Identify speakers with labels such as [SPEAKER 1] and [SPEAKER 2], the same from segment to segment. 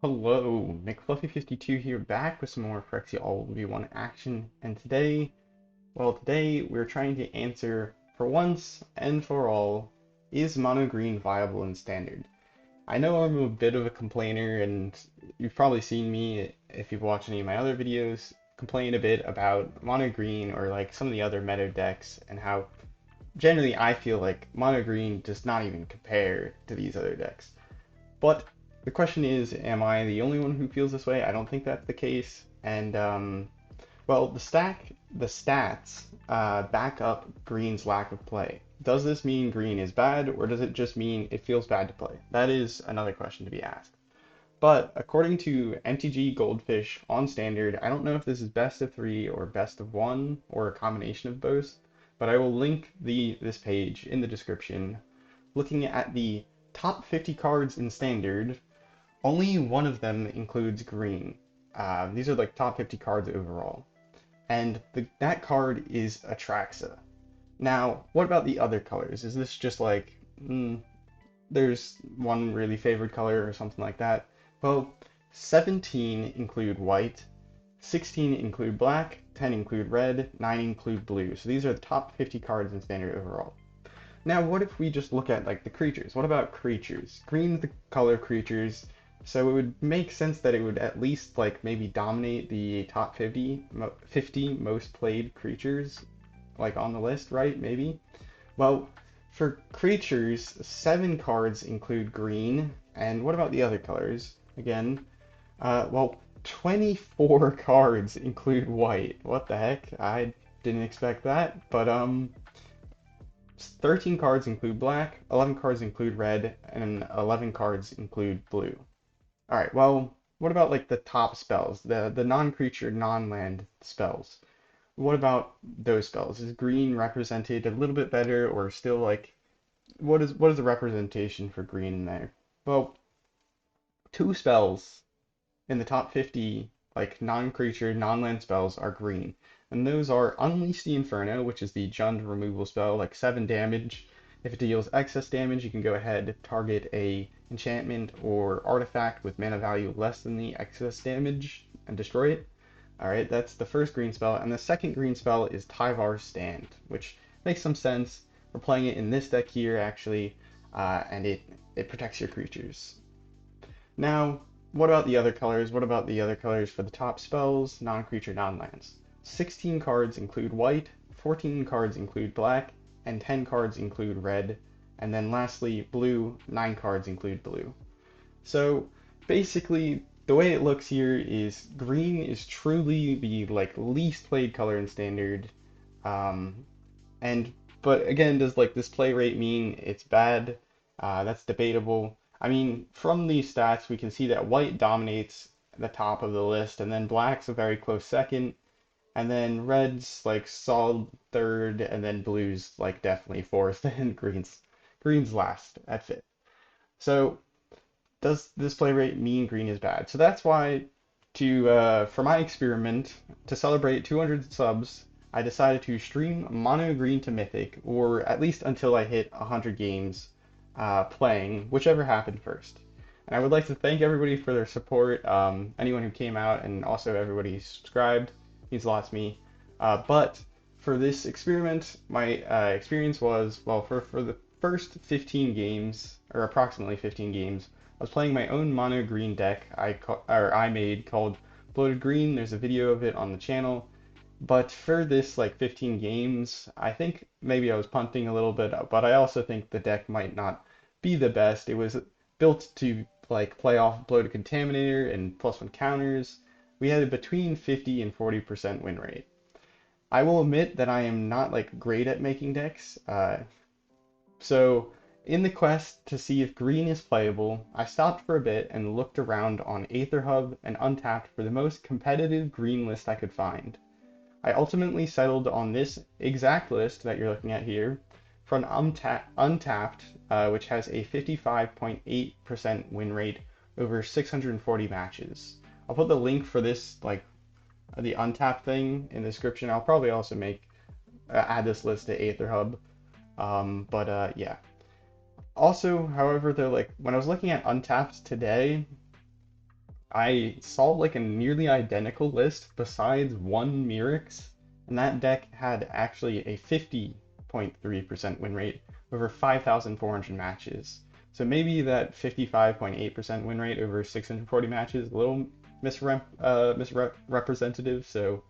[SPEAKER 1] Hello, McFluffy52 here, back with some more Phyrexia All V1 action, and today we're trying to answer, for once and for all, is mono green viable in Standard? I know I'm a bit of a complainer, and you've probably seen me, if you've watched any of my other videos, complain a bit about mono green or like some of the other meta decks, and how generally I feel like mono green does not even compare to these other decks. But the question is, am I the only one who feels this way? I don't think that's the case. And well, the stats back up Green's lack of play. Does this mean Green is bad, or does it just mean it feels bad to play? That is another question to be asked. But according to MTG Goldfish on Standard, I don't know if this is best of three or best of one or a combination of both, but I will link this page in the description. Looking at the top 50 cards in Standard, only one of them includes green. These are like top 50 cards overall. And that card is Atraxa. Now, what about the other colors? Is this just like, there's one really favored color or something like that? Well, 17 include white, 16 include black, 10 include red, 9 include blue. So these are the top 50 cards in Standard overall. Now, what if we just look at like the creatures? What about creatures? Green's the color creatures, so it would make sense that it would at least like maybe dominate the top 50 most played creatures like on the list, right? Maybe. Well, for creatures, 7 cards include green, and what about the other colors? Again, well, 24 cards include white. What the heck? I didn't expect that, but 13 cards include black, 11 cards include red, and 11 cards include blue. All right, well, what about like the top spells, the non-creature, non-land spells? What about those spells? Is green represented a little bit better, or still like what is the representation for green in there? Well, two spells in the top 50 like non-creature, non-land spells are green. And those are Unleash the Inferno, which is the Jund removal spell, like 7 damage. If it deals excess damage, you can go ahead, target a enchantment or artifact with mana value less than the excess damage and destroy it. Alright, that's the first green spell. And the second green spell is Tyvar's Stand, which makes some sense. We're playing it in this deck here, actually, and it protects your creatures. Now, what about the other colors? What about the other colors for the top spells, non-creature, non-lands? 16 cards include white, 14 cards include black, and 10 cards include red. And then lastly, blue, 9 cards include blue. So basically, the way it looks here is green is truly the like least played color in Standard. Um, and but again, does like this play rate mean it's bad? That's debatable. I mean, from these stats, we can see that white dominates the top of the list, and then black's a very close second, and then red's like solid third, and then blue's like definitely fourth, and green's last at fifth. So does this play rate mean green is bad? So that's why for my experiment to celebrate 200 subs, I decided to stream mono green to mythic, or at least until I hit 100 games playing, whichever happened first. And I would like to thank everybody for their support. Anyone who came out and also everybody who subscribed means a lot to me. But for this experiment, my experience was, well, for the first 15 games, or approximately 15 games, I was playing my own mono green deck I made called Bloated Green. There's a video of it on the channel. But for this like 15 games, I think maybe I was punting a little bit, but I also think the deck might not be the best. It was built to like play off Bloated Contaminator and +1 counters. We had a between 50 and 40% win rate. I will admit that I am not like great at making decks. So in the quest to see if green is playable, I stopped for a bit and looked around on AetherHub and Untapped for the most competitive green list I could find. I ultimately settled on this exact list that you're looking at here from Untapped, which has a 55.8% win rate over 640 matches. I'll put the link for this, like the Untapped thing, in the description. I'll probably also add this list to AetherHub. Yeah. Also, however, though, like when I was looking at Untapped today, I saw like a nearly identical list besides one Mirix, and that deck had actually a 50.3% win rate over 5,400 matches. So maybe that 55.8% win rate over 640 matches is a little misrepresentative. So,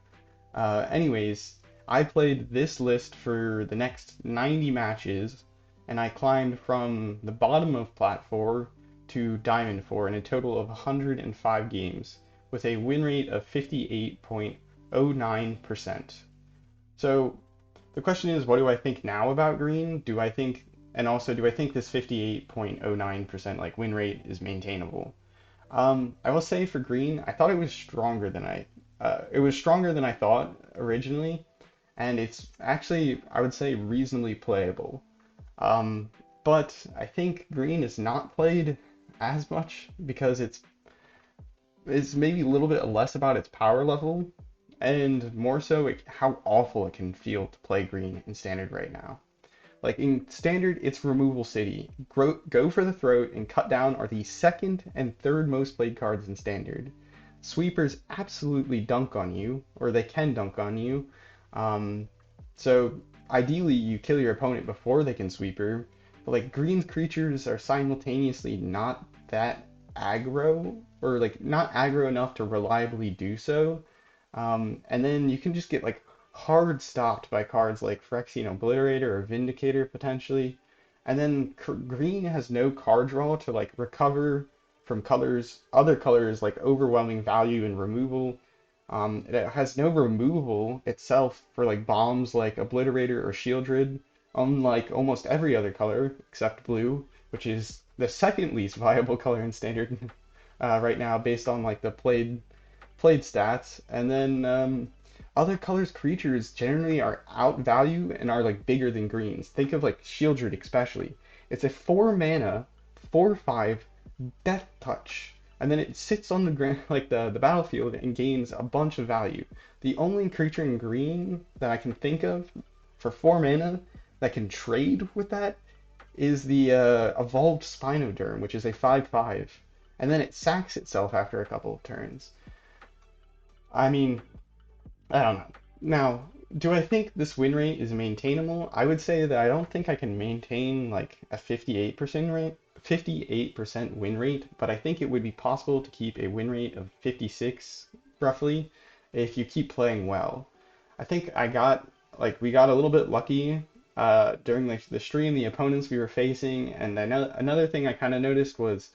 [SPEAKER 1] anyways, I played this list for the next 90 matches, and I climbed from the bottom of Plat 4 to Diamond 4 in a total of 105 games, with a win rate of 58.09%. So the question is, what do I think now about Green? Do I think, and also, do I think this 58.09% like win rate is maintainable? I will say for Green, I thought it was stronger than I thought originally, and it's actually, I would say, reasonably playable. Um, but I think Green is not played as much because it's maybe a little bit less about its power level and more so how awful it can feel to play Green in Standard right now. Like in Standard, it's Removal City. Go for the Throat and Cut Down are the second and third most played cards in Standard. Sweepers absolutely dunk on you, or they can dunk on you. Um, so ideally, you kill your opponent before they can sweeper. But like Green's creatures are simultaneously not that aggro, or like not aggro enough to reliably do so. And then you can just get like hard stopped by cards like Phyrexian Obliterator or Vindicator potentially. And then green has no card draw to like recover from other colors like overwhelming value and removal. It has no removal itself for like bombs like Obliterator or Shieldred, unlike almost every other color except blue, which is the second least viable color in Standard right now based on like the played stats, and then other colors creatures generally are outvalue and are like bigger than greens. Think of like Shieldred especially. It's a 4 mana, 4/5 Death Touch, and then it sits on the ground like the battlefield and gains a bunch of value. The only creature in green that I can think of for 4 mana that can trade with that is the Evolved Spinoderm, which is a 5/5, and then it sacks itself after a couple of turns. I mean, I don't know. Now, do I think this win rate is maintainable? I would say that I don't think I can maintain like a 58% win rate, but I think it would be possible to keep a win rate of 56 roughly if you keep playing well. I think we got a little bit lucky during the stream, the opponents we were facing, and I know another thing I kind of noticed was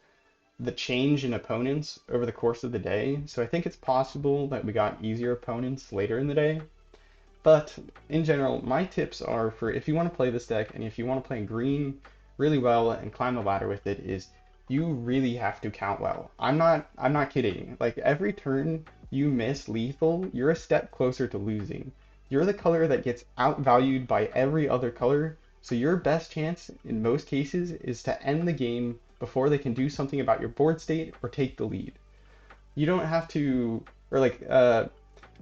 [SPEAKER 1] the change in opponents over the course of the day. So I think it's possible that we got easier opponents later in the day. But in general, my tips are for if you want to play this deck and if you want to play green really well and climb the ladder with it is you really have to count well. I'm not kidding. Like every turn you miss lethal, you're a step closer to losing. You're the color that gets outvalued by every other color, so your best chance in most cases is to end the game before they can do something about your board state or take the lead. You don't have to, or like,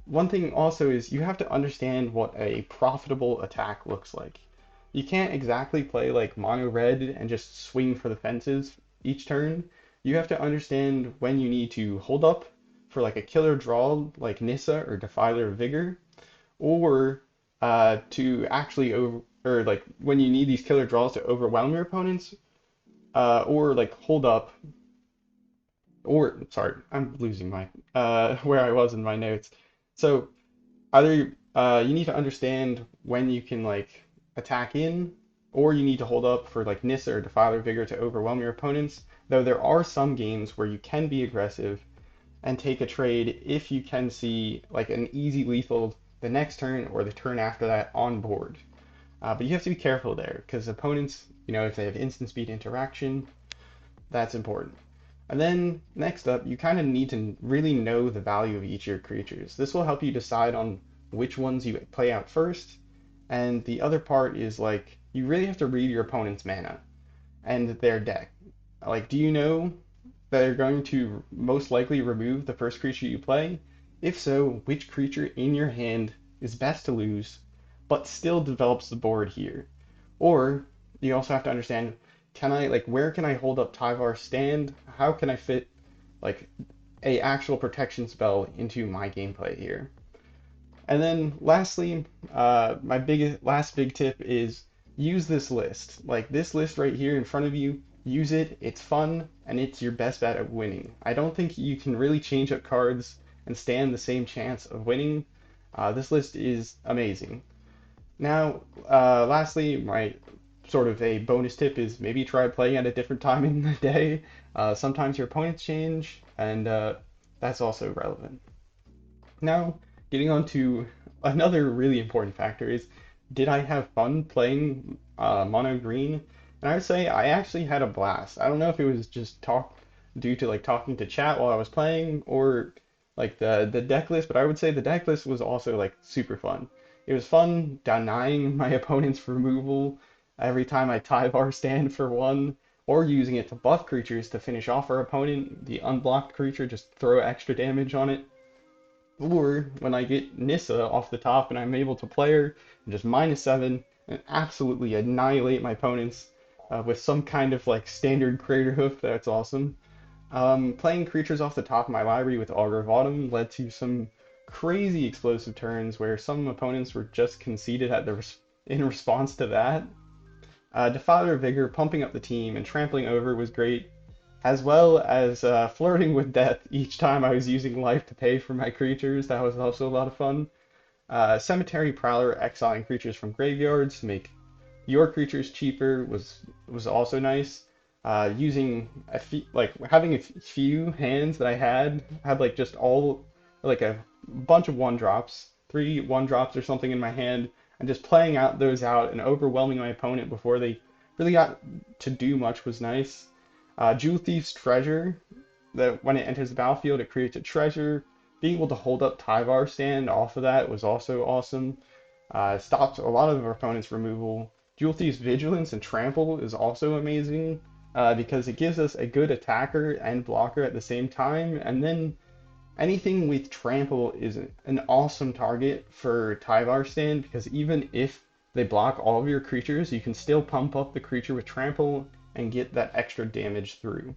[SPEAKER 1] one thing also is you have to understand what a profitable attack looks like. You can't exactly play like mono red and just swing for the fences each turn. You have to understand when you need to hold up for like a killer draw like Nissa or Defiler of Vigor, or to actually over or like when you need these killer draws to overwhelm your opponents, or like hold up, or sorry, I'm losing my where I was in my notes. So either you need to understand when you can like attack in, or you need to hold up for like Nissa or Defiler Vigor to overwhelm your opponents. Though there are some games where you can be aggressive and take a trade if you can see like an easy lethal the next turn or the turn after that on board. But you have to be careful there because opponents, if they have instant speed interaction, that's important. And then next up, you kind of need to really know the value of each of your creatures. This will help you decide on which ones you play out first. And the other part is like you really have to read your opponent's mana and their deck. Like, do you know that they're going to most likely remove the first creature you play? If so, which creature in your hand is best to lose, but still develops the board here? Or you also have to understand, where can I hold up Tyvar stand? How can I fit like a actual protection spell into my gameplay here. And then lastly, my last big tip is use this list. Like this list right here in front of you, use it. It's fun and it's your best bet at winning. I don't think you can really change up cards and stand the same chance of winning. This list is amazing. Now, lastly, my sort of a bonus tip is maybe try playing at a different time in the day. Sometimes your opponents change, and that's also relevant. Now, getting on to another really important factor is, did I have fun playing mono green? And I would say I actually had a blast. I don't know if it was just due to like talking to chat while I was playing or like the deck list, but I would say the deck list was also like super fun. It was fun denying my opponent's removal every time I Tyvar stand for one, or using it to buff creatures to finish off our opponent, the unblocked creature, just throw extra damage on it. Or when I get Nissa off the top and I'm able to play her and just -7 and absolutely annihilate my opponents with some kind of like standard Crater Hoof, that's awesome. Playing creatures off the top of my library with Augur of Autumn led to some crazy explosive turns where some opponents were just conceded in response to that. Defiler of Vigor pumping up the team and trampling over was great, as well as flirting with death each time I was using life to pay for my creatures. That was also a lot of fun. Cemetery Prowler exiling creatures from graveyards to make your creatures cheaper was also nice. Using like having a few hands that I had like just all like a bunch of 1-drops, 3 1-drops or something in my hand, and just playing those out and overwhelming my opponent before they really got to do much was nice. Jewel Thief's Treasure, that when it enters the battlefield, it creates a treasure. Being able to hold up Tyvar stand off of that was also awesome. Stopped a lot of our opponent's removal. Jewel Thief's Vigilance and Trample is also amazing because it gives us a good attacker and blocker at the same time. And then anything with Trample is an awesome target for Tyvar stand because even if they block all of your creatures, you can still pump up the creature with Trample and get that extra damage through.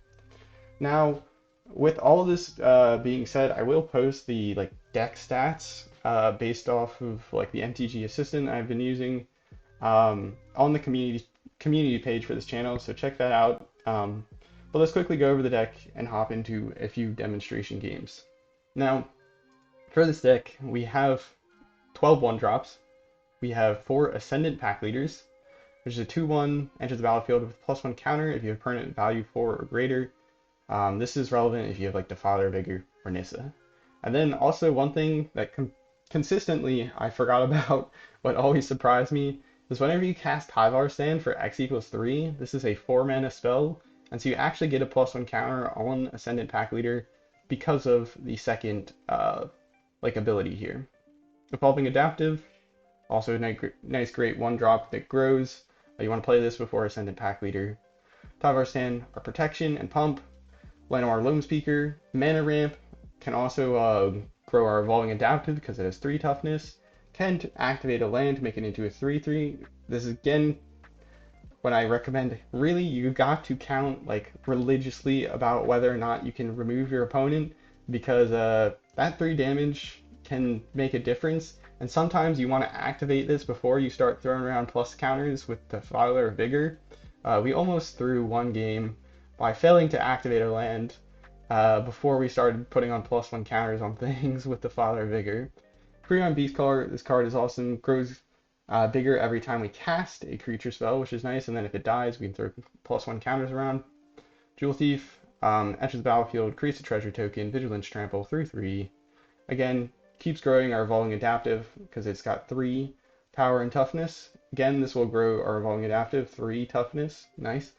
[SPEAKER 1] Now, with all this being said, I will post the like deck stats based off of like the MTG Assistant I've been using on the community page for this channel, so check that out. But let's quickly go over the deck and hop into a few demonstration games. Now, for this deck, we have 12 1-drops. We have 4 Ascendant Packleaders, which is a 2/1, enters the battlefield with +1 counter if you have permanent value 4 or greater. This is relevant if you have like Defiler of Vigor or Nissa. And then also one thing that consistently I forgot about, but always surprised me, is whenever you cast Tyvar Stand for X=3, this is a 4-mana spell, and so you actually get a +1 counter on Ascendant Packleader because of the second like ability here. Evolving Adaptive, also a nice great 1-drop that grows. You want to play this before Ascendant Packleader. Tyvar Stand, our protection and pump. Llanowar Loam Speaker, Mana Ramp, can also grow our Evolving Adaptive because it has 3 toughness. Can activate a land to make it into a 3/3. This is again when I recommend really you got to count like religiously about whether or not you can remove your opponent because that 3 damage can make a difference. And sometimes you want to activate this before you start throwing around plus counters with the Defiler of Vigor. We almost threw one game by failing to activate a land before we started putting on +1 counters on things with the Defiler of Vigor. Quirion Beastcaller, this card is awesome, grows bigger every time we cast a creature spell, which is nice, and then if it dies, we can throw +1 counters around. Jewel Thief enters the battlefield, creates a treasure token, Vigilance Trample, 3/3. Again, keeps growing our Evolving Adaptive because it's got 3 power and toughness. Again, this will grow our Evolving Adaptive, 3 toughness, nice.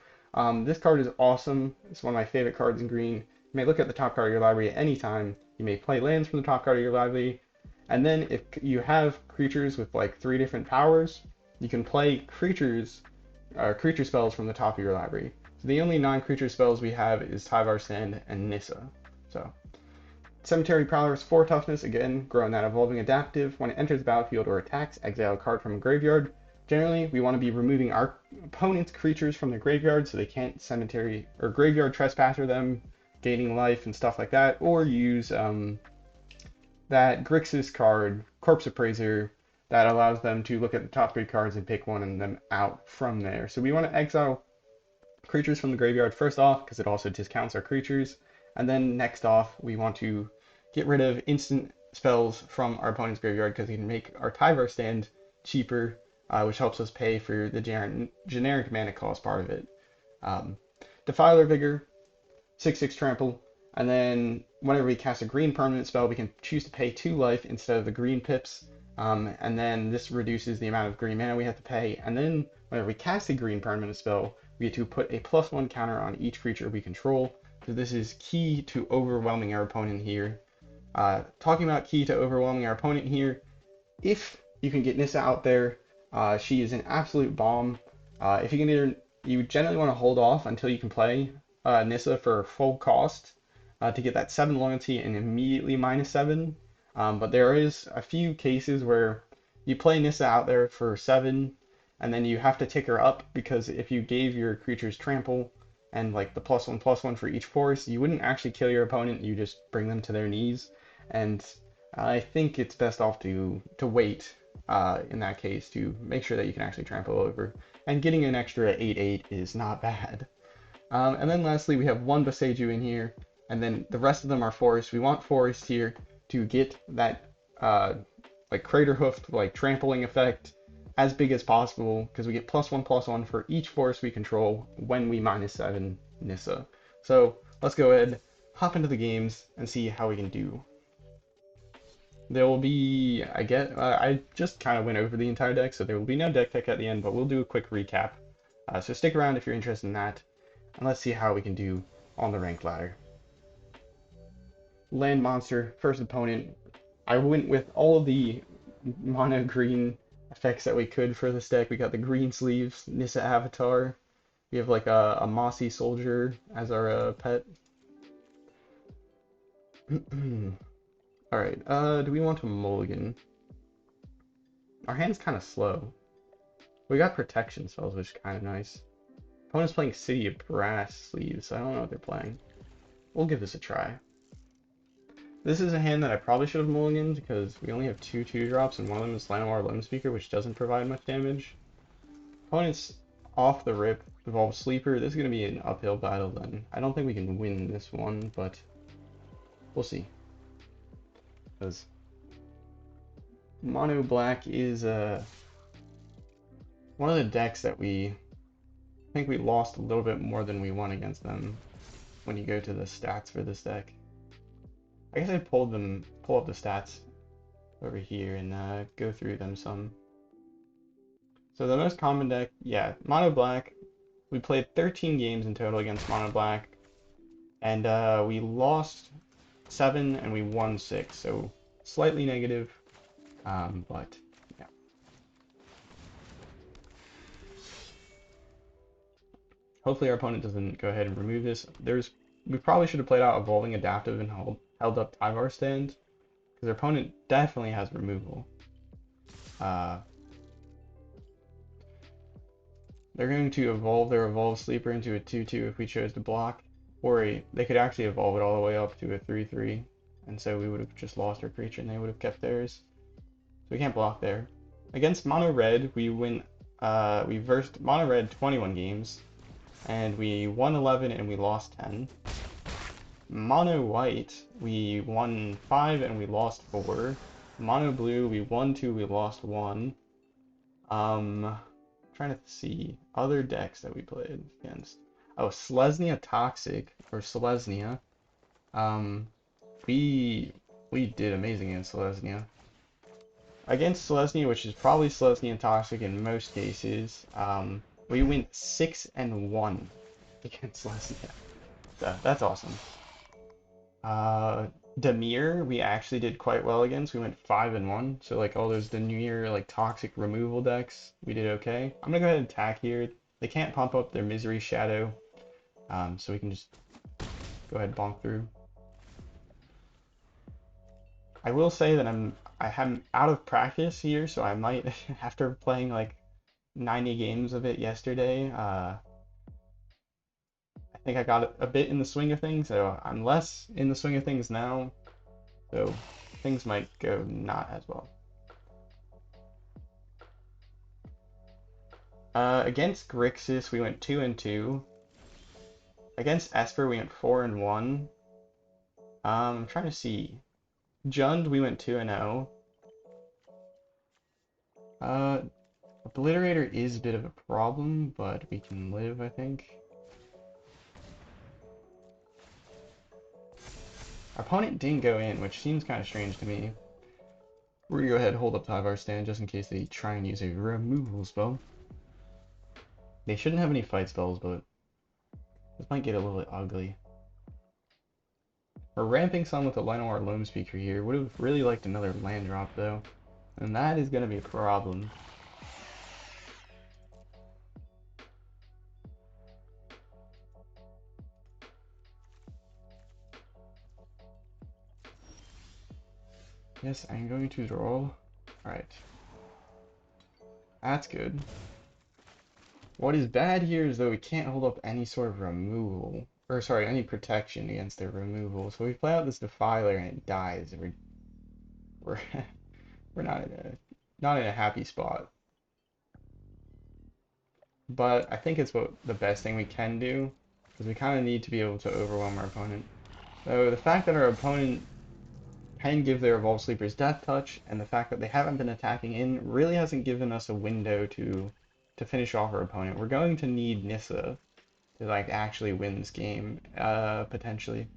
[SPEAKER 1] This card is awesome. It's one of my favorite cards in green. You may look at the top card of your library at any time. You may play lands from the top card of your library. And then if you have creatures with like 3 different powers, you can play creature spells from the top of your library. So the only non-creature spells we have is Tyvar Stand and Nissa. So Cemetery Prowler is 4 toughness, again, growing that Evolving Adaptive. When it enters the battlefield or attacks, exile a card from a graveyard. Generally, we want to be removing our opponent's creatures from the graveyard so they can't cemetery or graveyard trespasser them gaining life and stuff like that, or use that Grixis card, Corpse Appraiser, that allows them to look at the top 3 cards and pick one of them out from there. So we want to exile creatures from the graveyard first off, because it also discounts our creatures. And then next off, we want to get rid of instant spells from our opponent's graveyard, because we can make our Tyvar stand cheaper, which helps us pay for the generic mana cost part of it. Defiler of Vigor, 6/6 trample, and then whenever we cast a green permanent spell, we can choose to pay 2 life instead of the green pips, and then this reduces the amount of green mana we have to pay. And then whenever we cast a green permanent spell, we get to put a +1 counter on each creature we control. So this is key to overwhelming our opponent here. Talking about key to overwhelming our opponent here, if you can get Nissa out there, she is an absolute bomb. If you can either, you generally want to hold off until you can play Nissa for full cost to get that 7 loyalty and immediately -7. But there is a few cases where you play Nissa out there for 7 and then you have to tick her up, because if you gave your creatures trample and like the +1/+1 for each force, you wouldn't actually kill your opponent, you just bring them to their knees. And I think it's best off to wait in that case to make sure that you can actually trample over. And getting an extra 8/8 is not bad. And then lastly, we have 1 Boseiju in here, and then the rest of them are forest. We want forest here to get that like crater hoofed like trampling effect as big as possible, because we get +1/+1 for each forest we control when we -7 Nissa. So let's go ahead, hop into the games, and see how we can do. There will be, I just kind of went over the entire deck, so there will be no deck tech at the end, but we'll do a quick recap. So stick around if you're interested in that, and let's see how we can do on the ranked ladder. Land monster, first opponent. I went with all of the mono green effects that we could for this deck. We got the green sleeves, Nissa avatar. We have like a mossy soldier as our pet. Alright, do we want to mulligan? Our hand's kind of slow. We got protection spells, which is kind of nice. Opponent's playing City of Brass sleeves, so I don't know what they're playing. We'll give this a try. This is a hand that I probably should have mulliganed, because we only have 2 2-drops, and one of them is Llanowar Limespeaker, which doesn't provide much damage. Opponent's off the rip, Evolved Sleeper. This is going to be an uphill battle then. I don't think we can win this one, but we'll see. Because Mono Black is one of the decks that I think we lost a little bit more than we won against them when you go to the stats for this deck. I guess I'd pull up the stats over here and go through them some. So the most common deck, yeah, Mono Black. We played 13 games in total against Mono Black, and we lost 7 and we won 6, so slightly negative, but yeah. Hopefully our opponent doesn't go ahead and remove this. We probably should have played out Evolving Adaptive and held up Tyvar stand, because our opponent definitely has removal. They're going to evolve their Evolved Sleeper into a 2/2 if we chose to block, or they could actually evolve it all the way up to a 3/3, and so we would have just lost our creature and they would have kept theirs. So we can't block there. Against Mono Red, we versed Mono Red 21 games, and we won 11 and we lost 10. Mono White, we won 5 and we lost 4. Mono Blue, we won 2, we lost 1. Trying to see other decks that we played against. Oh, Selesnya Toxic, or Selesnya. We did amazing against Selesnya. Against Selesnya, which is probably Selesnya Toxic in most cases, we went 6-1 against Selesnya. So that's awesome. Dimir, we actually did quite well against. We went 5-1. So like all those Dimir like toxic removal decks, we did okay. I'm gonna go ahead and attack here. They can't pump up their Misery Shadow, so we can just go ahead and bonk through. I will say that I'm out of practice here, so I might, after playing like 90 games of it yesterday, I think I got a bit in the swing of things, so I'm less in the swing of things now. So things might go not as well. Against Grixis, we went 2-2. Against Esper, we went 4-1. I'm trying to see. Jund, we went 2-0. Obliterator is a bit of a problem, but we can live, I think. Our opponent didn't go in, which seems kind of strange to me. We're gonna go ahead and hold up Tyvar stand just in case they try and use a removal spell. They shouldn't have any fight spells, but this might get a little bit ugly. We're ramping some with the Llanowar Loam Speaker here. Would have really liked another land drop though, and that is gonna be a problem. Yes, I'm going to draw. Alright. That's good. What is bad here is though we can't hold up any sort of removal. Or sorry, any protection against their removal. So we play out this Defiler and it dies. We're we're not in a happy spot. But I think it's the best thing we can do, because we kind of need to be able to overwhelm our opponent. So the fact that our opponent can give their Evolved Sleepers Death Touch, and the fact that they haven't been attacking in really hasn't given us a window to finish off our opponent. We're going to need Nissa to like actually win this game, potentially.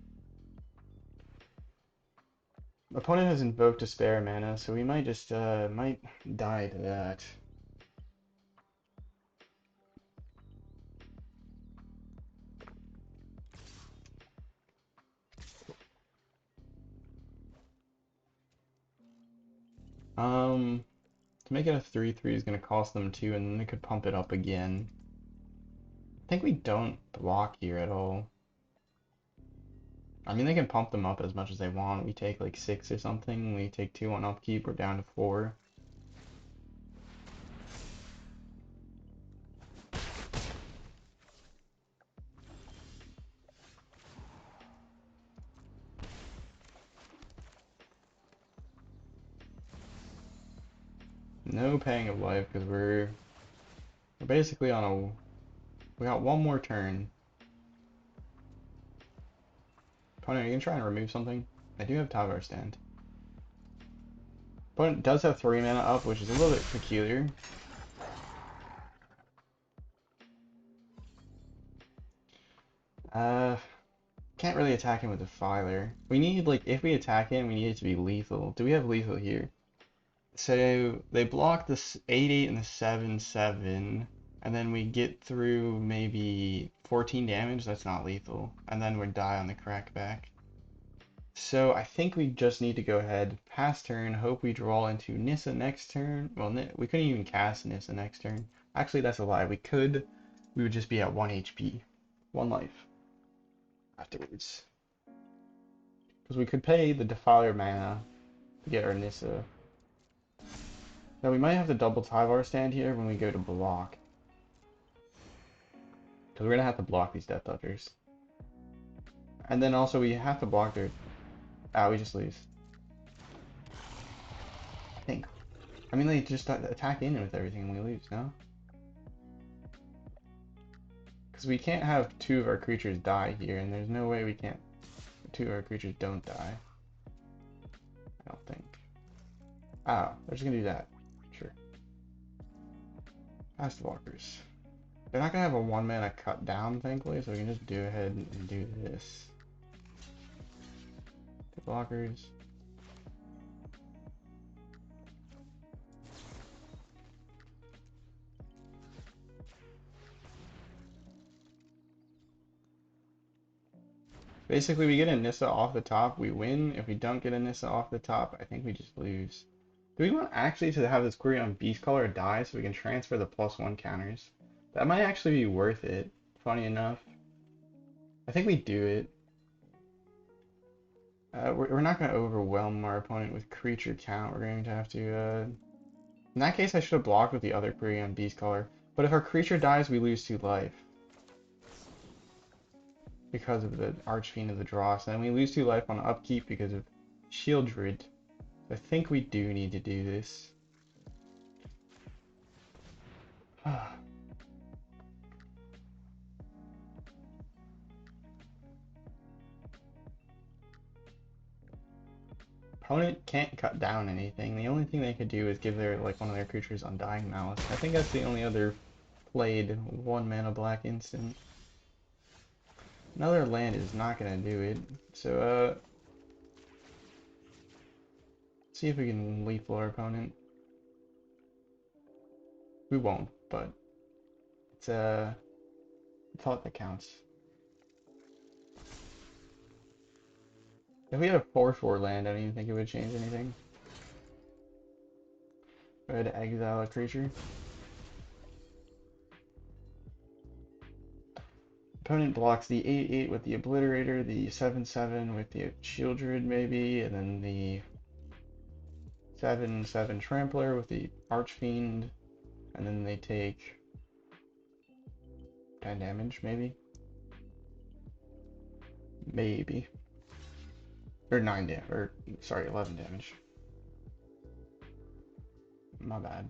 [SPEAKER 1] Opponent has invoked a spare mana, so we might just might die to that. To make it a 3/3 is going to cost them 2, and then they could pump it up again. I think we don't block here at all. I mean, they can pump them up as much as they want. We take like 6 or something. We take 2 on upkeep. We're down to 4. No paying of life because we're basically on a. We got one more turn. Opponent, you can try and remove something. I do have Tyvar stand. Opponent does have 3 mana up, which is a little bit peculiar. Can't really attack him with Defiler. We need, like, if we attack him, we need it to be lethal. Do we have lethal here? So they block the 8/8 and the 7/7, and then we get through maybe 14 damage. That's not lethal, and then we die on the crackback. So I think we just need to go ahead, pass turn, hope we draw into Nissa next turn. Well, we couldn't even cast Nissa next turn. Actually, that's a lie. We could. We would just be at 1 HP, 1 life afterwards. Because we could pay the Defiler mana to get our Nissa. Now we might have to double Tyvar stand here when we go to block. Because we're going to have to block these Death Touchers. And then also we have to block their... Ah, we just lose. I think. I mean, they just attack in with everything and we lose, no? Because we can't have 2 of our creatures die here, and there's no way we can't... 2 of our creatures don't die. I don't think. Oh, they're just going to do that. Sure. Fast walkers. They're not gonna have a 1 mana cut down, thankfully, so we can just do ahead and do this. The blockers. Basically, we get a Nissa off the top, we win. If we don't get a Nissa off the top, I think we just lose. Do we want actually to have this Quirion Beastcaller die so we can transfer the +1 counters? That might actually be worth it, funny enough. I think we do it. We're not going to overwhelm our opponent with creature count. We're going to have to... In that case, I should have blocked with the other Quirion Beastcaller. But if our creature dies, we lose 2 life. because of the Archfiend of the Dross, and then we lose 2 life on upkeep because of Shieldred. I think we do need to do this. Opponent can't cut down anything. The only thing they could do is give their one of their creatures Undying Malice. I think that's the only other played 1 mana black instant. Another land is not gonna do it. So see if we can lethal our opponent. We won't, but it's a thought that counts. If we had a 4/4 land, I don't even think it would change anything. Go ahead to exile a creature. Opponent blocks the 8/8 with the Obliterator, the 7/7 with the Shieldred maybe, and then the 7/7 Trampler with the Archfiend, and then they take 10 damage maybe. Maybe. Or 9 damage, or sorry, 11 damage. My bad.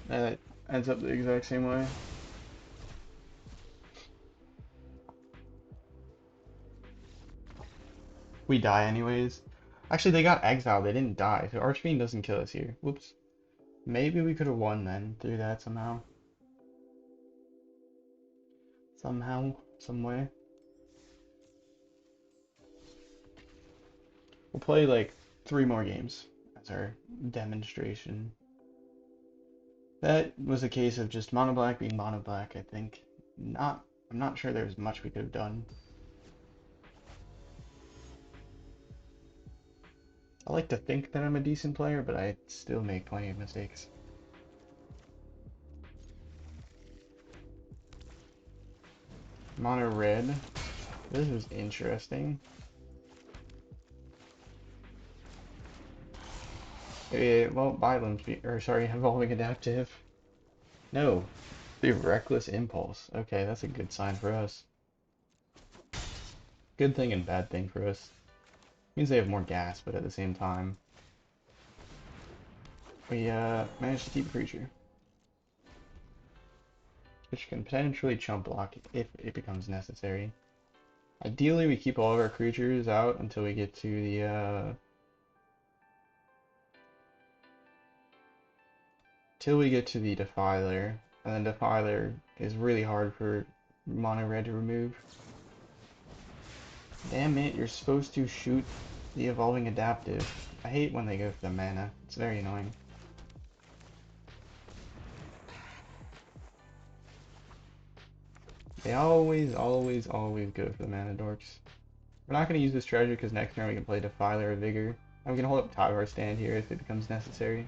[SPEAKER 1] That ends up the exact same way. We die anyways. Actually, they got exiled. They didn't die, so Archfiend doesn't kill us here. Whoops. Maybe we could have won then through that somehow. Somehow, some way. We'll play like 3 more games as our demonstration. That was a case of just mono black being mono black, I think. I'm not sure there's much we could have done. I like to think that I'm a decent player, but I still make plenty of mistakes. Mono red. This is interesting. Well, Evolving Adaptive. No, the Reckless Impulse. Okay, that's a good sign for us. Good thing and bad thing for us. Means they have more gas, but at the same time, we managed to keep a creature, which can potentially chump block if it becomes necessary. Ideally, we keep all of our creatures out until we get to the Defiler, and then Defiler is really hard for mono red to remove. Damn it, you're supposed to shoot the Evolving Adaptive. I hate when they go for the mana. It's very annoying. They always go for the mana dorks. We're not going to use this treasure because next turn we can play Defiler of Vigor. I'm going to hold up Tyvar stand here if it becomes necessary.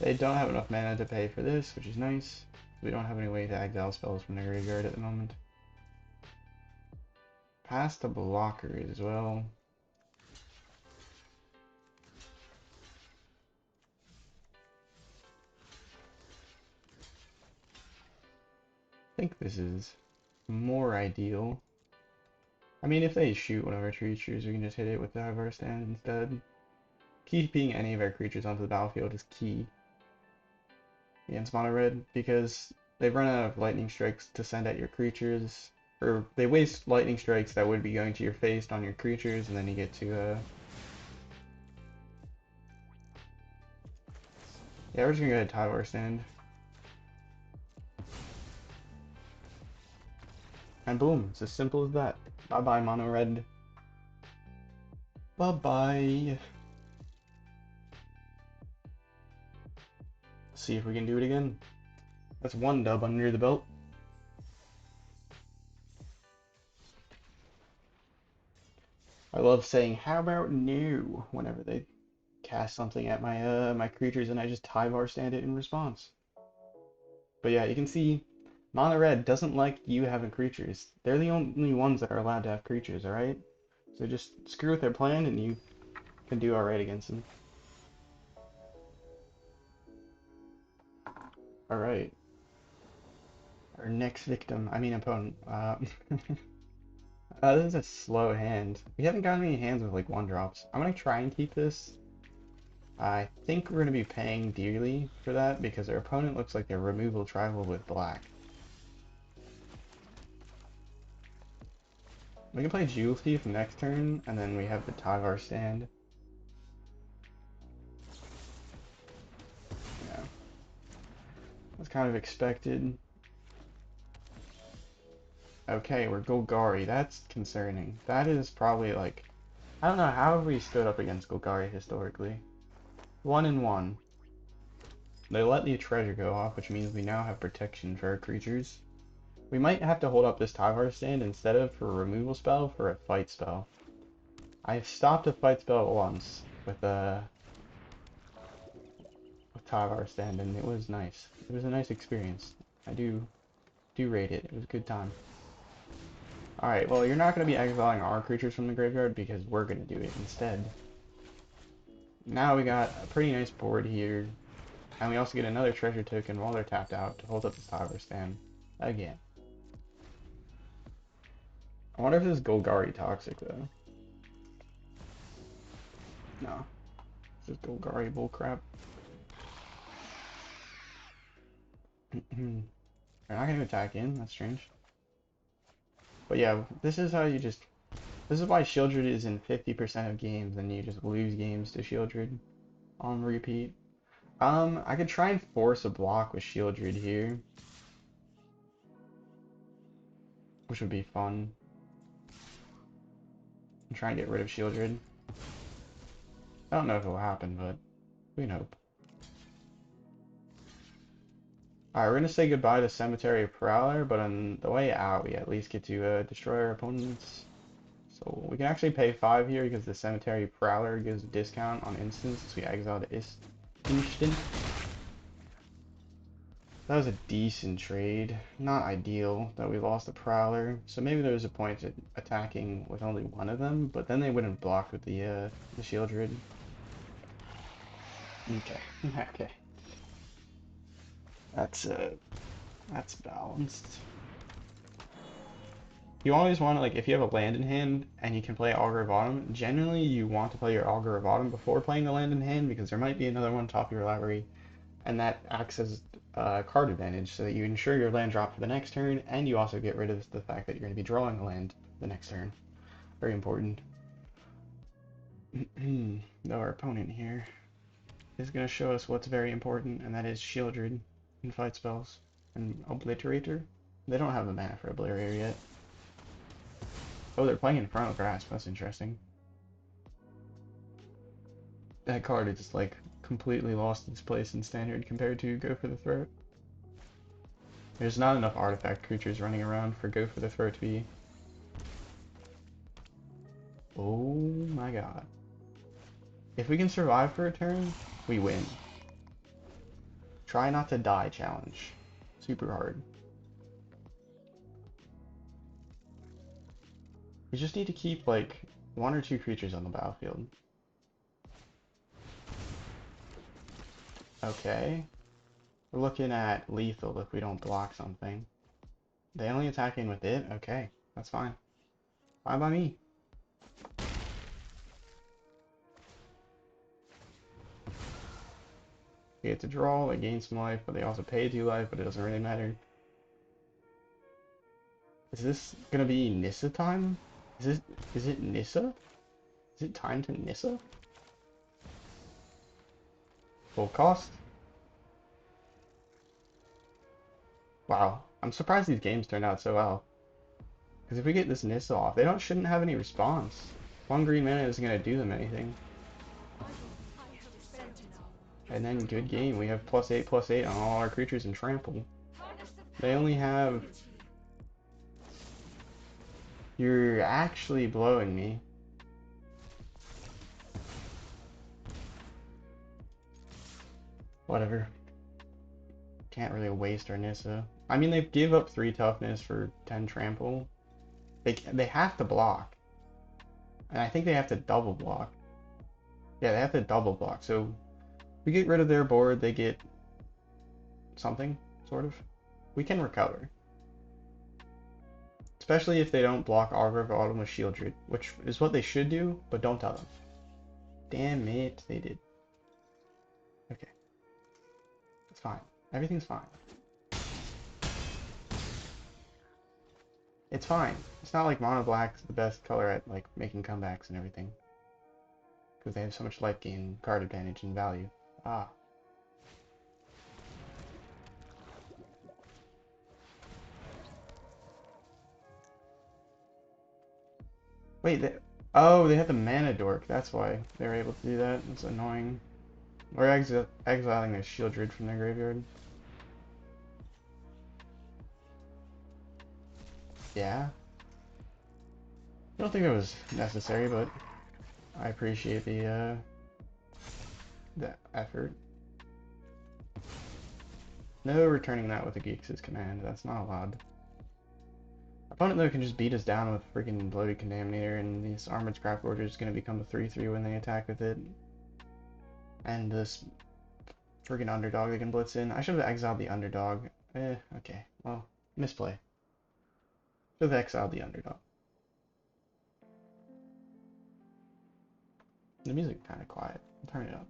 [SPEAKER 1] They don't have enough mana to pay for this, which is nice. We don't have any way to exile spells from their graveyard at the moment. Pass the blocker as well. I think this is more ideal. I mean, if they shoot one of our creatures, we can just hit it with the Tyvar stand instead. Keeping any of our creatures onto the battlefield is key against mono red because they run out of lightning strikes to send at your creatures, or they waste lightning strikes that would be going to your face on your creatures, and then you get to yeah, we're just gonna go ahead and Tyvar stand. And boom, it's as simple as that. Bye bye mono red. Bye bye. See if we can do it again. That's 1 dub under the belt. I love saying, how about new, whenever they cast something at my my creatures and I just Tyvar stand it in response. But yeah, you can see Mono Red doesn't like you having creatures. They're the only ones that are allowed to have creatures, alright? So just screw with their plan and you can do alright against them. Alright. Our next victim, I mean opponent. This is a slow hand. We haven't gotten any hands with like 1-drops. I'm gonna try and keep this. I think we're gonna be paying dearly for that because our opponent looks like they're removal tribal with black. We can play Jewel Thief next turn, and then we have the Tyvar stand. Yeah. That's kind of expected. Okay, we're Golgari. That's concerning. That is probably like... I don't know, how have we stood up against Golgari historically? 1-1. They let the treasure go off, which means we now have protection for our creatures. We might have to hold up this Tyvar stand instead of for a removal spell for a fight spell. I've stopped a fight spell once with Tyvar stand, and it was nice. It was a nice experience. I do rate it. It was a good time. Alright, well, you're not going to be exiling our creatures from the graveyard because we're going to do it instead. Now we got a pretty nice board here, and we also get another treasure token while they're tapped out to hold up this Tyvar stand again. I wonder if this is Golgari toxic, though. No. This is Golgari bullcrap. They're not going to attack in. That's strange. But yeah, this is how you just... This is why Shieldred is in 50% of games, and you just lose games to Shieldred on repeat. I could try and force a block with Shieldred here, which would be fun. And try and get rid of Shieldred. I don't know if it will happen, but we can hope. Alright, we're gonna say goodbye to Cemetery Prowler, but on the way out, we at least get to destroy our opponents. So we can actually pay 5 here because the Cemetery Prowler gives a discount on instants, so we exile the instant. That was a decent trade. Not ideal that we lost the Prowler, so maybe there was a point to attacking with only one of them, but then they wouldn't block with the Shieldred. Okay, okay. That's balanced. You always want to, like, if you have a land in hand and you can play Augur of Autumn, generally you want to play your Augur of Autumn before playing the land in hand because there might be another one top of your library, and that acts as card advantage so that you ensure your land drop for the next turn, and you also get rid of the fact that you're going to be drawing a land the next turn. Very important. Though our opponent here is going to show us what's very important, and that is Shieldred and fight spells and Obliterator. They don't have the mana for Obliterator yet. Oh, they're playing Infernal Grasp. That's interesting. That card is just like completely lost its place in Standard compared to Go for the Throat. There's not enough artifact creatures running around for Go for the Throat to be... Oh my god. If we can survive for a turn, we win. Try not to die challenge. Super hard. We just need to keep like 1 or 2 creatures on the battlefield. Okay. We're looking at lethal if we don't block something. They only attacking with it? Okay, that's fine. Fine by me. They get to draw, they gain some life, but they also pay 2 life, but it doesn't really matter. Is this gonna be Nissa time? Is it Nissa? Is it time to Nissa? Full cost? Wow, I'm surprised these games turned out so well. Because if we get this Nissa off, they shouldn't have any response. 1 green mana isn't gonna do them anything. And then good game, we have +8/+8 on all our creatures and trample. They only have... You're actually blowing me. Whatever. Can't really waste our Nissa. I mean, they give up 3 toughness for 10 trample. They have to block. And I think they have to double block. Yeah, they have to double block. So we get rid of their board, they get something, sort of. We can recover. Especially if they don't block Augur of Autumn with Shieldred, which is what they should do, but don't tell them. Damn it, they did. Okay. It's fine. Everything's fine. It's fine. It's not like Mono Black's the best color at like making comebacks and everything. Because they have so much life gain, card advantage, and value. Ah. Wait, oh, they had the mana dork. That's why they were able to do that. That's annoying. Or exiling a Shieldred from their graveyard. Yeah. I don't think it was necessary, but I appreciate the effort. No returning that with a Geeks' command. That's not allowed. Opponent though can just beat us down with freaking Bloated Contaminator, and this Armored Scrap Order is going to become a 3/3 when they attack with it. And this freaking underdog they can blitz in. I should have exiled the underdog. Okay. Well, misplay. Should have exiled the underdog. The music kind of quiet. I'll turn it up.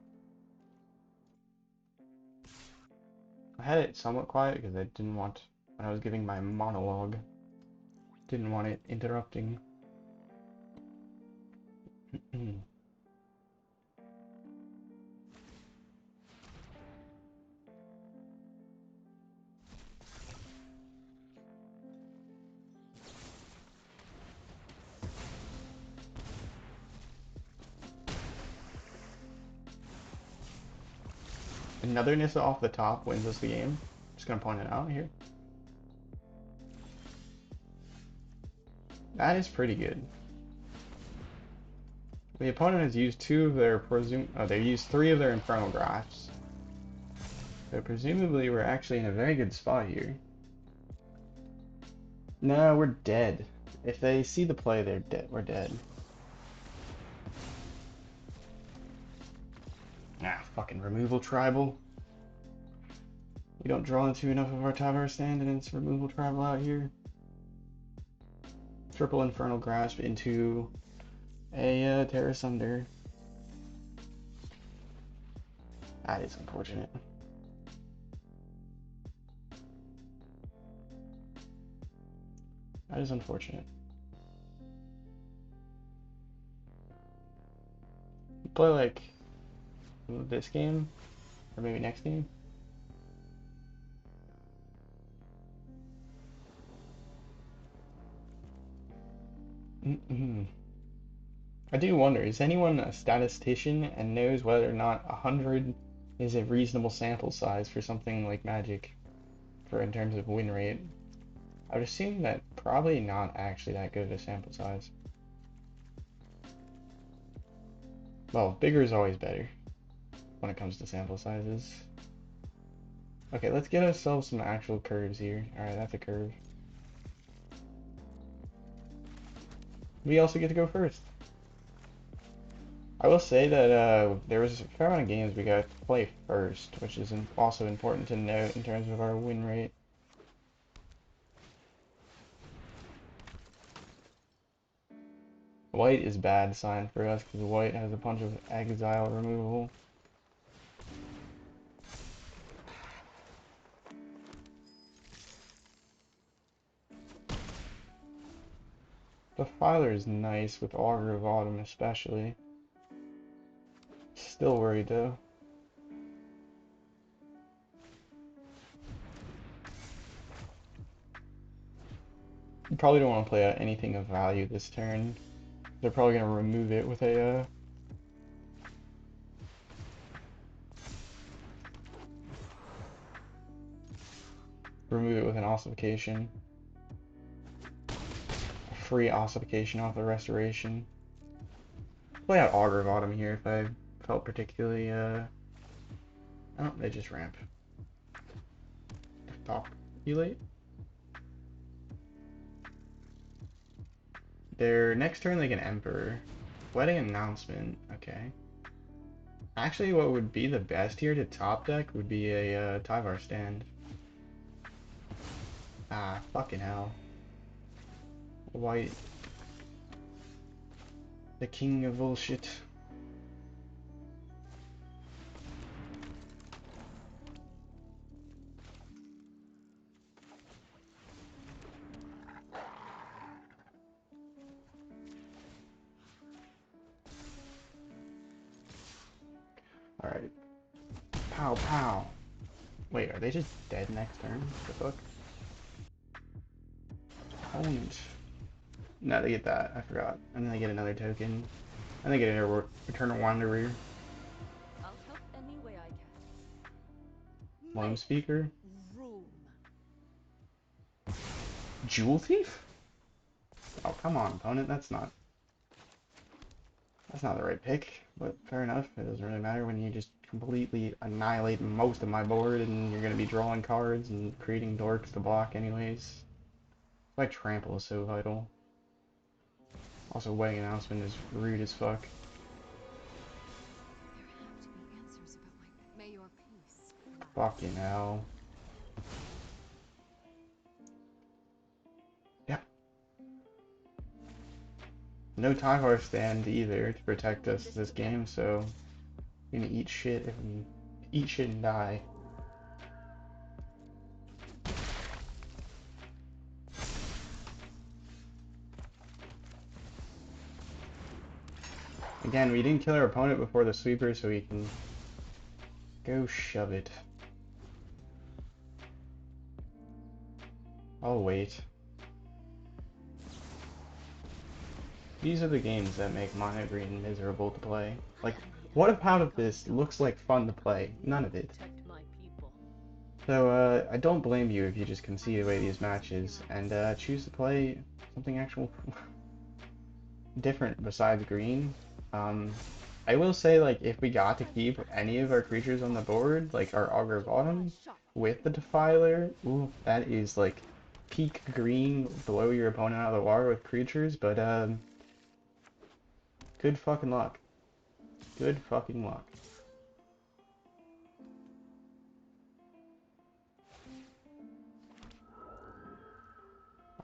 [SPEAKER 1] I had it somewhat quiet because I didn't want, when I was giving my monologue, didn't want it interrupting. Another Nissa off the top wins us the game. Just gonna point it out here. That is pretty good. The opponent has used they used 3 of their Infernal Grafts. So presumably we're actually in a very good spot here. No, we're dead. If they see the play, they're dead. We're dead. Ah, fucking removal tribal. We don't draw into enough of our Tyvar stand, and it's removal tribal out here. Triple Infernal Grasp into a Terra Sunder. That is unfortunate. That is unfortunate. Play like this game, or maybe next game. I do wonder, is anyone a statistician and knows whether or not 100 is a reasonable sample size for something like Magic, for in terms of win rate? I would assume that probably not actually that good of a sample size. Well, bigger is always better when it comes to sample sizes. Okay, let's get ourselves some actual curves here. Alright, that's a curve. We also get to go first. I will say that there was a fair amount of games we got to play first, which is also important to note in terms of our win rate. White is bad sign for us because white has a bunch of exile removal. Defiler is nice with Augur of Autumn especially. Still worried though. You probably don't want to play out anything of value this turn. They're probably going to remove it with a remove it with an ossification. A free ossification off the restoration. Play out Augur of Autumn here if I felt particularly oh, they just ramp. Populate. Their next turn they can Emperor. Wedding Announcement, okay. Actually what would be the best here to top deck would be a Tyvar stand. Ah, fucking hell. White. The king of bullshit. Alright. Pow pow. Wait, are they just dead next turn? What the fuck? Opponent. No, they get that. I forgot. And then they get another token. And they get an Eternal Wanderer.
[SPEAKER 2] I'll help any way I can.
[SPEAKER 1] Loam
[SPEAKER 2] Make
[SPEAKER 1] Speaker.
[SPEAKER 2] room.
[SPEAKER 1] Jewel Thief? Oh, come on, opponent. That's not the right pick. But fair enough. It doesn't really matter when you just completely annihilate most of my board and you're going to be drawing cards and creating dorks to block anyways. Why Trample is so vital. Also, Wedding Announcement is rude as fuck.
[SPEAKER 2] There have to be answers about my. May your peace.
[SPEAKER 1] Fucking hell. Yep. No Tyvar stand either to protect us this game, so we're gonna eat shit and die. Again, we didn't kill our opponent before the sweeper, so we can go shove it. I'll wait. These are the games that make mono green miserable to play. Like, what about this looks like fun to play? None of it. So, I don't blame you if you just concede away these matches and choose to play something actual different besides green. I will say, like, if we got to keep any of our creatures on the board, like our Augur of Autumn with the Defiler, ooh, that is like peak green, blow your opponent out of the water with creatures, but good fucking luck. Good fucking luck.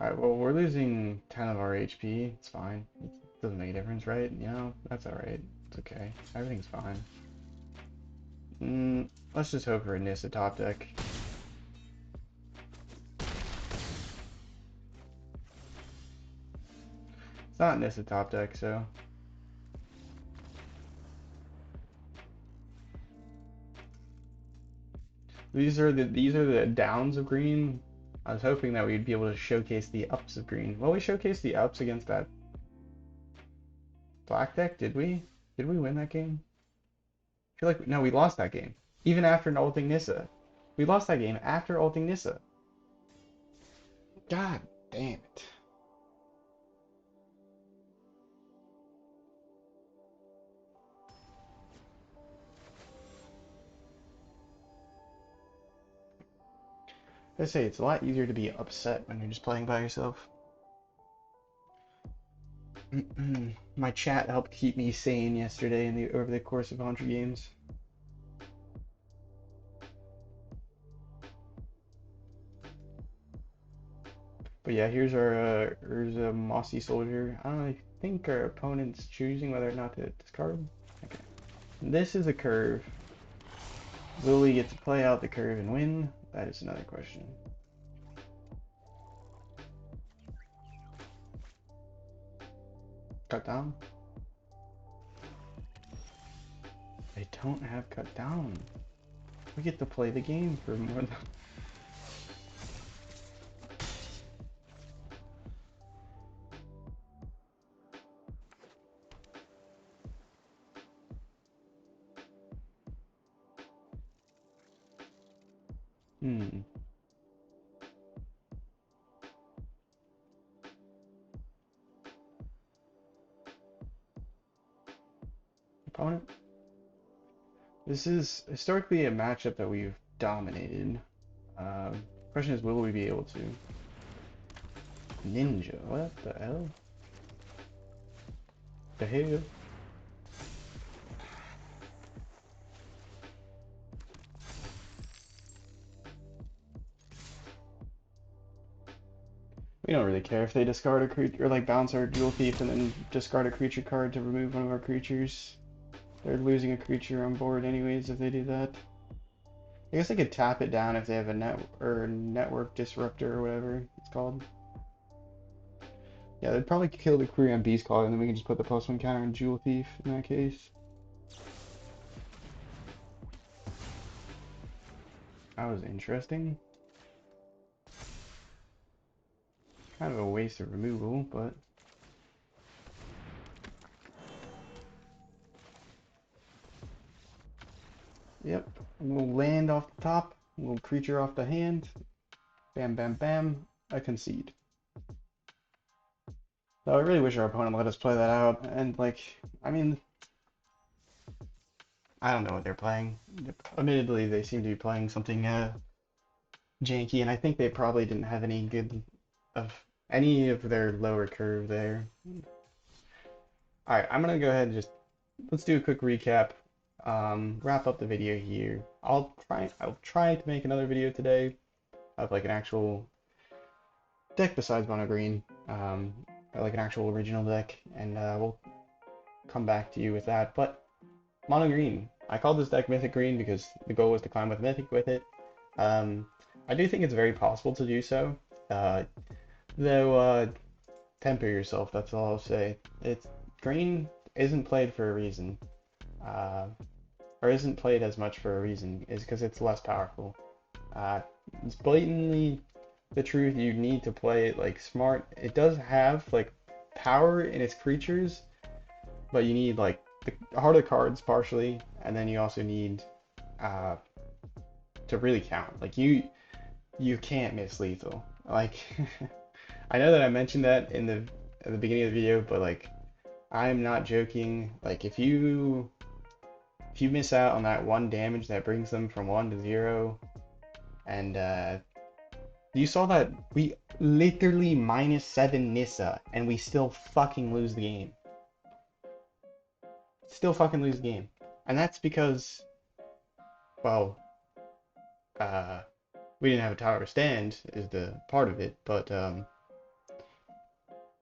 [SPEAKER 1] Alright, well, we're losing 10 of our HP. It's fine. It doesn't make a difference, right? You know, that's alright. It's okay. Everything's fine. Let's just hope for a Nissa top deck. It's not Nissa top deck, so... These are the downs of green. I was hoping that we'd be able to showcase the ups of green. Well, we showcased the ups against that black deck, did we? Did we win that game? I feel like, no, we lost that game. Even after ulting Nissa. We lost that game after ulting Nissa. God damn it. I say, it's a lot easier to be upset when you're just playing by yourself. My chat helped keep me sane yesterday over the course of 100 games. But yeah, here's a Mossy Soldier. I think our opponent's choosing whether or not to discard. Okay. This is a curve. Will we get to play out the curve and win? That is another question. Cut down? I don't have cut down. We get to play the game for more than... Opponent? This is historically a matchup that we've dominated. Question is, will we be able to? Ninja? What the hell? The hell? We don't really care if they discard a creature, or like bounce our Jewel Thief and then discard a creature card to remove one of our creatures. They're losing a creature on board anyways if they do that. I guess I could tap it down if they have a network disruptor or whatever it's called. Yeah, they'd probably kill the Quirion Beastcaller and then we can just put the +1 counter on Jewel Thief in that case. That was interesting. Kind of a waste of removal, but yep. We'll land off the top, a little creature off the hand. Bam, bam, bam. I concede. So I really wish our opponent let us play that out. And like, I mean, I don't know what they're playing. Admittedly, they seem to be playing something janky, and I think they probably didn't have any good of any of their lower curve there. All right, I'm gonna go ahead and just let's do a quick recap. Wrap up the video here. I'll try to make another video today of like an actual deck besides mono green, or like an actual original deck, and we'll come back to you with that. But mono green, I called this deck Mythic Green because the goal was to climb with Mythic with it. Um, I do think it's very possible to do so, uh, though temper yourself. That's all I'll say. It's green isn't played for a reason, uh, or isn't played as much for a reason, is because it's less powerful. Uh, it's blatantly the truth. You need to play it like smart. It does have like power in its creatures, but you need like the harder cards partially, and then you also need uh, to really count. Like you can't miss lethal. Like I know that I mentioned that in the at the beginning of the video, but like I'm not joking. Like if you miss out on that one damage that brings them from 1 to 0, and you saw that we literally -7 Nissa, and we still fucking lose the game. Still fucking lose the game, and that's because, well, uh, we didn't have a tower to stand is the part of it, but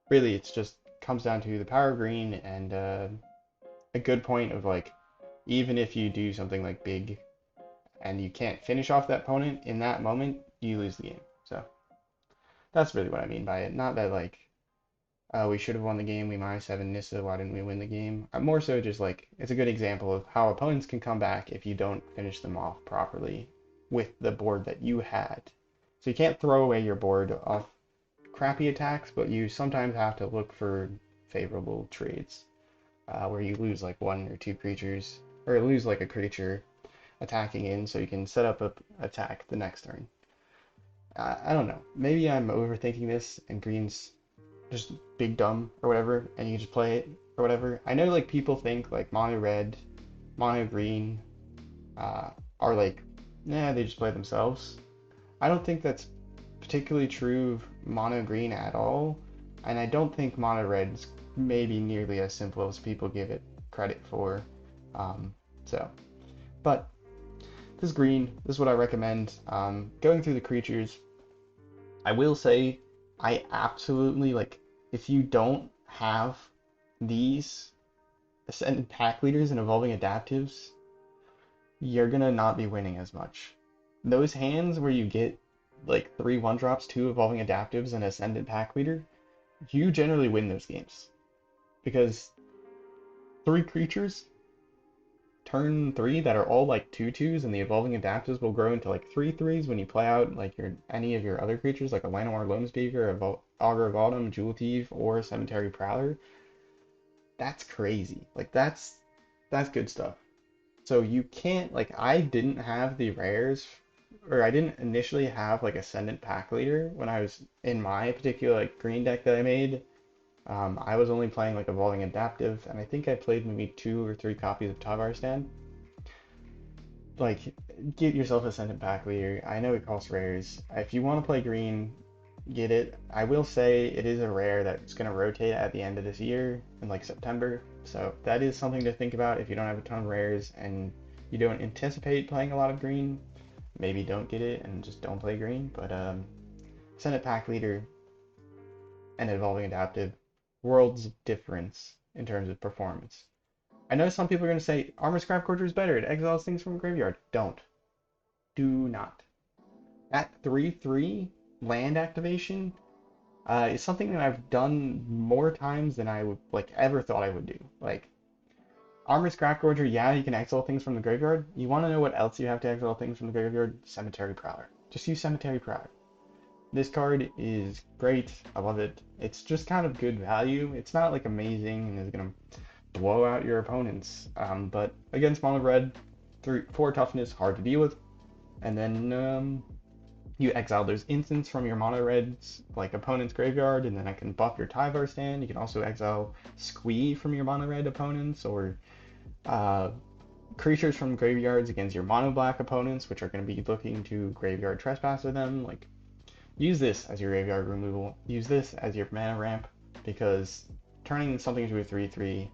[SPEAKER 1] really it's just comes down to the power green and a good point of like, even if you do something like big and you can't finish off that opponent in that moment, you lose the game. So that's really what I mean by it. Not that like, we should have won the game, we -7 Nissa, why didn't we win the game? More so just like, it's a good example of how opponents can come back if you don't finish them off properly with the board that you had. So you can't throw away your board off crappy attacks, but you sometimes have to look for favorable trades, where you lose like 1 or 2 creatures, or lose like a creature attacking in so you can set up a attack the next turn. I don't know. Maybe I'm overthinking this and green's just big dumb or whatever, and you just play it or whatever. I know like people think like mono red, mono green uh, are like, nah, they just play themselves. I don't think that's particularly true of mono green at all, and I don't think mono red's maybe nearly as simple as people give it credit for. Um, so, but this is green. This is what I recommend. Going through the creatures, I will say I absolutely like, if you don't have these Ascendant Packleaders and Evolving Adaptives, you're gonna not be winning as much. Those hands where you get like 3 1-drops, 2 Evolving Adaptives, and Ascendant Packleader, you generally win those games. Because 3 creatures, turn 3, that are all like 2/2s, and the Evolving Adaptives will grow into like 3/3s when you play out like any of your other creatures, like a Llanowar Loamspeaker, Augur of Autumn, Jewel Thief, or Cemetery Prowler. That's crazy. Like that's good stuff. So you can't, like, I didn't have the rares, or I didn't initially have like Ascendant Packleader when I was in my particular like green deck that I made. I was only playing like Evolving Adaptive, and I think I played maybe 2 or 3 copies of Tyvar Stand. Like, get yourself Ascendant Packleader. I know it costs rares. If you want to play green, get it. I will say it is a rare that's going to rotate at the end of this year in like September. So that is something to think about if you don't have a ton of rares and you don't anticipate playing a lot of green. Maybe don't get it and just don't play green. But Ascendant Packleader, and Evolving Adaptive, worlds of difference in terms of performance. I know some people are going to say Armor Scrapcorcher is better. It exiles things from a graveyard. Don't. Do not. That 3/3 land activation is something that I've done more times than I would like ever thought I would do. Like Armor Scrapgorger, yeah, you can exile things from the graveyard. You want to know what else you have to exile things from the graveyard? Cemetery Prowler. Just use Cemetery Prowler. This card is great. I love it. It's just kind of good value. It's not like amazing and is gonna blow out your opponents. But against mono red, 4 toughness, hard to deal with. And then you exile those instants from your mono reds, like opponent's graveyard, and then I can buff your Tyvar stand. You can also exile Squee from your mono red opponents, or uh, creatures from graveyards against your mono black opponents, which are going to be looking to graveyard trespass with them. Like, use this as your graveyard removal. Use this as your mana ramp, because turning something into a 3/3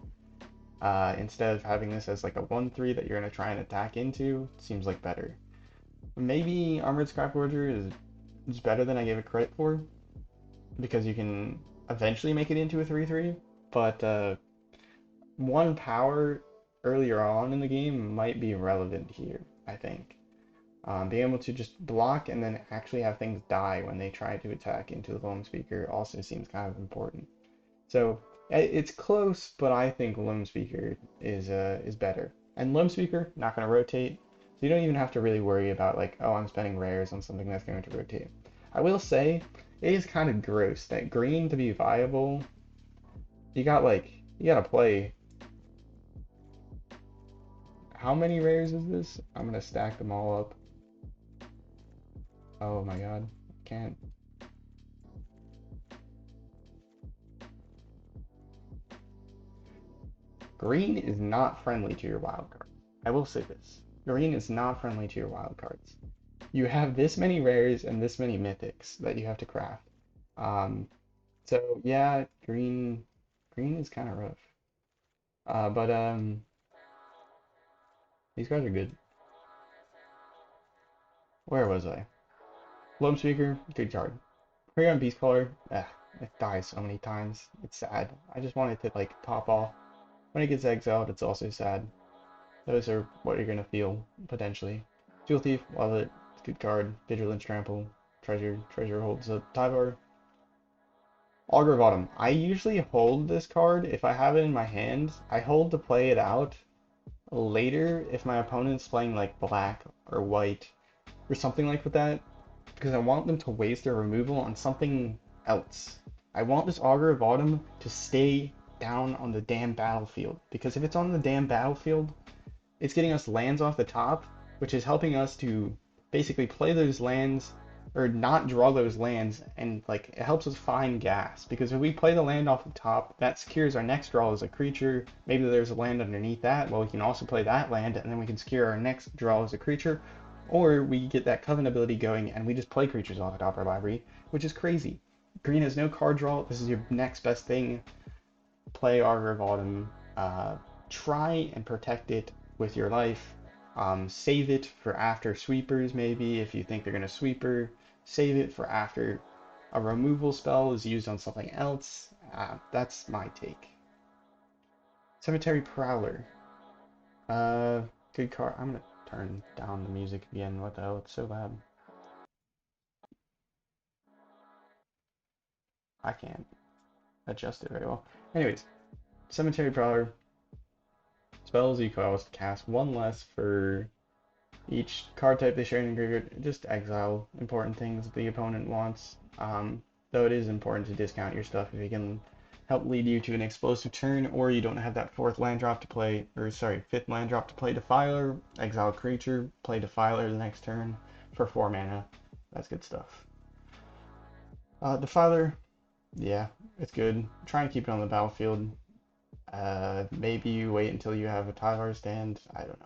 [SPEAKER 1] instead of having this as like a 1/3 that you're going to try and attack into seems like better. Maybe Armored Scrapforger is better than I gave it credit for, because you can eventually make it into a 3/3, but 1 power earlier on in the game might be relevant here, I think. Being able to just block and then actually have things die when they try to attack into the Loam Speaker also seems kind of important. So it's close, but I think Loam Speaker is better. And Loam Speaker, not going to rotate, so you don't even have to really worry about like, oh, I'm spending rares on something that's going to rotate. I will say, it is kind of gross that green to be viable, you gotta play. How many rares is this? I'm gonna stack them all up. Oh my god, can't. Green is not friendly to your wild card. I will say this. Green is not friendly to your wild cards. You have this many rares and this many mythics that you have to craft. Um, so yeah, green is kind of rough. But these guys are good. Where was I? Loam Speaker, good card. Quirion Beastcaller, it dies so many times. It's sad. I just want it to like pop off. When it gets exiled, it's also sad. Those are what you're gonna feel potentially. Jewel Thief, love it. It's a good card. Vigilance Trample, treasure holds a Tyvar. Augur of Autumn. I usually hold this card if I have it in my hand. I hold to play it out later if my opponent's playing like black or white or something like that, because I want them to waste their removal on something else. I want this Augur of Autumn to stay down on the damn battlefield, because if it's on the damn battlefield, it's getting us lands off the top, which is helping us to basically play those lands or not draw those lands, and like it helps us find gas, because if we play the land off the top, that secures our next draw as a creature. Maybe there's a land underneath that, well, we can also play that land and then we can secure our next draw as a creature, or we get that Coven ability going and we just play creatures off the top of our library, which is crazy. Green has no card draw. This is your next best thing. Play Augur of Autumn. Try and protect it with your life. Save it for after sweepers, maybe, if you think they're going to sweeper. Save it for after a removal spell is used on something else. That's my take. Cemetery Prowler. Uh, Good card. I'm going to turn down the music again. What the hell? It's so loud. I can't adjust it very well. Anyways, Cemetery Prowler. Spells you can cast 1 less for each card type they share in the graveyard. Just exile important things the opponent wants. Though it is important to discount your stuff if it can help lead you to an explosive turn, or you don't have that 4th land drop to play, or sorry, 5th land drop to play Defiler. Exile creature, play Defiler the next turn for 4 mana. That's good stuff. Defiler, yeah, it's good. Try and keep it on the battlefield. Maybe you wait until you have a Tyvar stand. I don't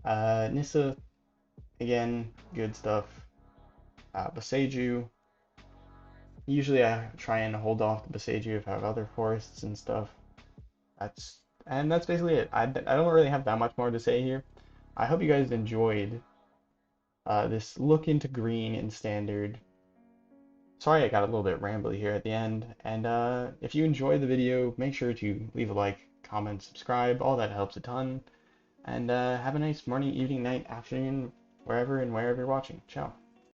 [SPEAKER 1] know. Nissa, again, good stuff. Boseiju, usually I try and hold off the Boseiju if I have other forests and stuff. That's basically it. I don't really have that much more to say here. I hope you guys enjoyed this look into green in standard. Sorry I got a little bit rambly here at the end. And if you enjoyed the video, make sure to leave a like, comment, subscribe. All that helps a ton. And have a nice morning, evening, night, afternoon, wherever and wherever you're watching. Ciao.